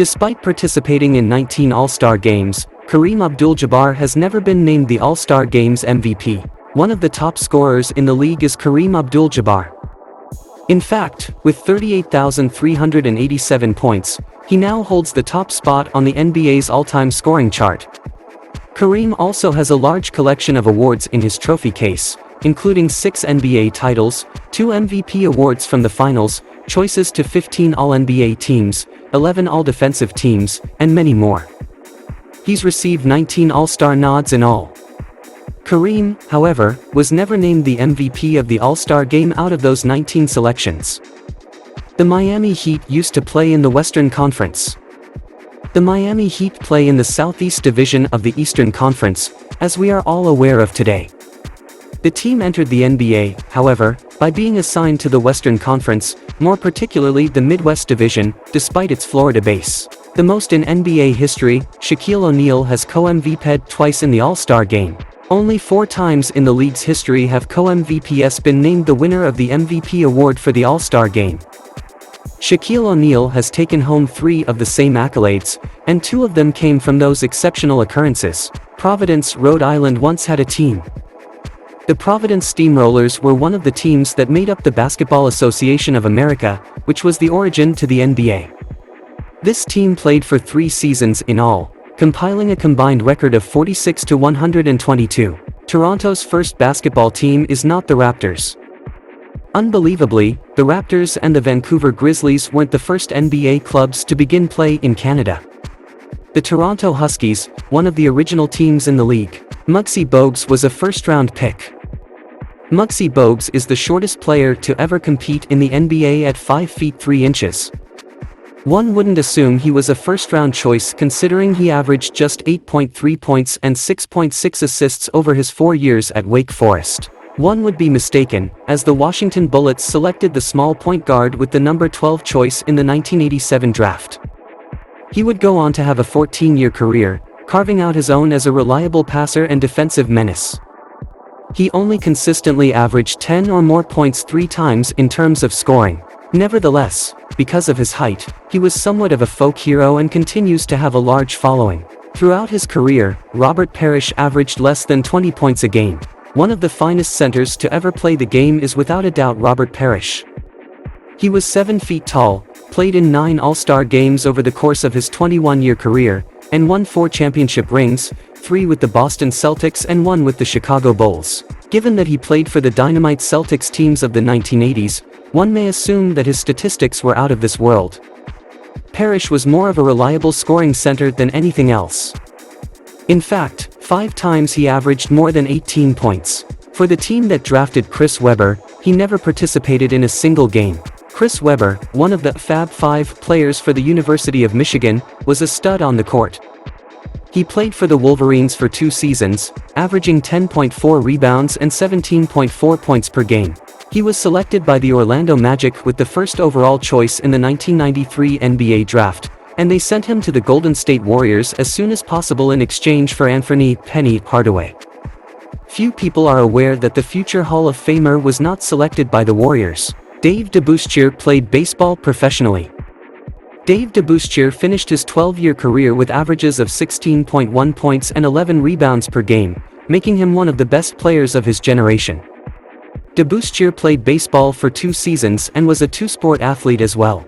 Despite participating in 19 All-Star games, Kareem Abdul-Jabbar has never been named the All-Star Games MVP. One of the top scorers in the league is Kareem Abdul-Jabbar. In fact, with 38,387 points, he now holds the top spot on the NBA's all-time scoring chart. Kareem also has a large collection of awards in his trophy case, including 6 NBA titles, 2 MVP awards from the finals, choices to 15 All-NBA teams, 11 All-Defensive teams, and many more. He's received 19 All-Star nods in all. Kareem, however, was never named the MVP of the All-Star game out of those 19 selections. The Miami Heat used to play in the Western Conference. The Miami Heat play in the Southeast Division of the Eastern Conference, as we are all aware of today. The team entered the NBA, however, by being assigned to the Western Conference, more particularly the Midwest Division, despite its Florida base. The most in NBA history, Shaquille O'Neal has co-MVP'd twice in the All-Star game. Only 4 times in the league's history have co-MVPs been named the winner of the MVP award for the All-Star game. Shaquille O'Neal has taken home 3 of the same accolades, and 2 of them came from those exceptional occurrences. Providence, Rhode Island once had a team. The Providence Steamrollers were one of the teams that made up the Basketball Association of America, which was the origin to the NBA. This team played for 3 seasons in all, compiling a combined record of 46-122. Toronto's first basketball team is not the Raptors. Unbelievably, the Raptors and the Vancouver Grizzlies weren't the first NBA clubs to begin play in Canada. The Toronto Huskies, one of the original teams in the league. Muggsy Bogues was a first-round pick. Muggsy Bogues is the shortest player to ever compete in the NBA at 5 feet 3 inches. One wouldn't assume he was a first-round choice considering he averaged just 8.3 points and 6.6 assists over his 4 years at Wake Forest. One would be mistaken, as the Washington Bullets selected the small point guard with the number 12 choice in the 1987 draft. He would go on to have a 14-year career, carving out his own as a reliable passer and defensive menace. He only consistently averaged 10 or more points 3 times in terms of scoring. Nevertheless, because of his height, he was somewhat of a folk hero and continues to have a large following. Throughout his career, Robert Parrish averaged less than 20 points a game. One of the finest centers to ever play the game is without a doubt Robert Parrish. He was 7 feet tall, played in 9 All-Star games over the course of his 21-year career, and won 4 championship rings, 3 with the Boston Celtics and 1 with the Chicago Bulls. Given that he played for the Dynamite Celtics teams of the 1980s, one may assume that his statistics were out of this world. Parrish was more of a reliable scoring center than anything else. In fact, 5 times he averaged more than 18 points. For the team that drafted Chris Webber, he never participated in a single game. Chris Webber, one of the Fab Five players for the University of Michigan, was a stud on the court. He played for the Wolverines for 2 seasons, averaging 10.4 rebounds and 17.4 points per game. He was selected by the Orlando Magic with the first overall choice in the 1993 NBA draft, and they sent him to the Golden State Warriors as soon as possible in exchange for Anthony "Penny" Hardaway. Few people are aware that the future Hall of Famer was not selected by the Warriors. Dave DeBusschere played baseball professionally. Dave DeBusschere finished his 12-year career with averages of 16.1 points and 11 rebounds per game, making him one of the best players of his generation. DeBusschere played baseball for 2 seasons and was a 2-sport athlete as well.